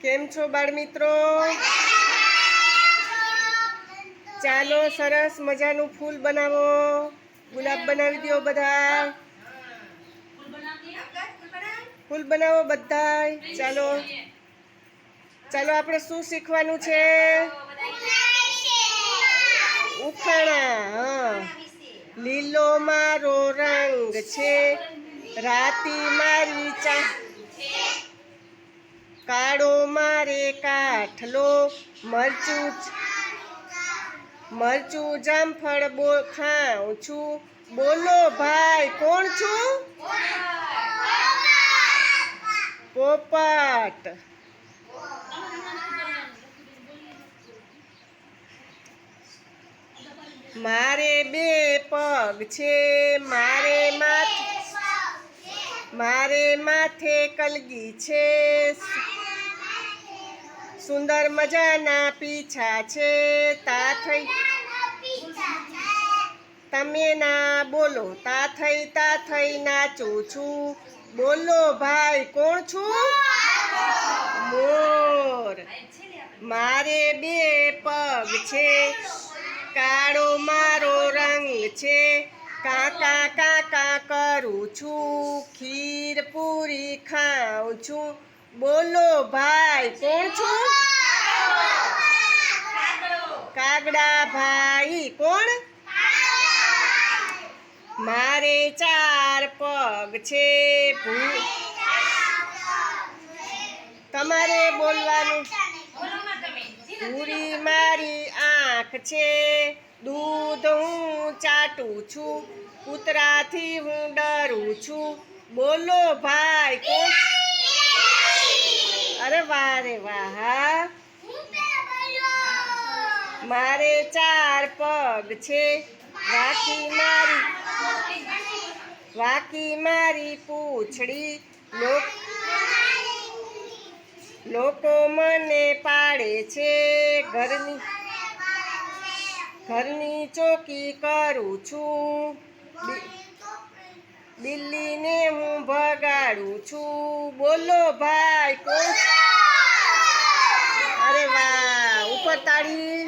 કેમ છો બાળમિત્રો? ચાલો સરસ મજાનું ફૂલ બનાવો. ગુલાબ બનાવી દો બધા. ફૂલ બનાવો બધાય. ચાલો ચાલો આપણે શું શીખવાનું છે? ઉખાણા. હા. લીલો મારો રંગ છે, રાતી મારી ચા, કાળો મારે કાઠલો, મરચું જામફળ ખાઉં છું. બોલો ભાઈ કોણ છું? પોપટ. મારે બે પગ છે, મારે માથે કલગી છે, સુંદર મજાના પીછા છે. તમે ના બોલો. તા થઈ નાચું છું. બોલો ભાઈ કોણ છું? મોર. મારે બે પગ છે, કાળો મારો રંગ છે, કાકા કાકા કરું છું, ખીર પૂરી ખાઉં છું. બોલો ભાઈ કોણ છું? કાગડા ભાઈ કોણ? મારે ચાર પગ છે, તમારે બોલવાનું. પૂરી મારી આંખ છે, દૂધ હું ચાટું છું, કૂતરાથી હું ડરું છું. બોલો ભાઈ કોણ? અરે વાહ રે વાહ. મારે ચાર પગ છે, વાકી મારી પૂંછડી, લોકો મને પાડે છે, ઘરની ચોકી કરું છું, બિલ્લીને હું ભગાડું છું. બોલો ભાઈ કોણ? અરે વાહ. ઉપર તાળી.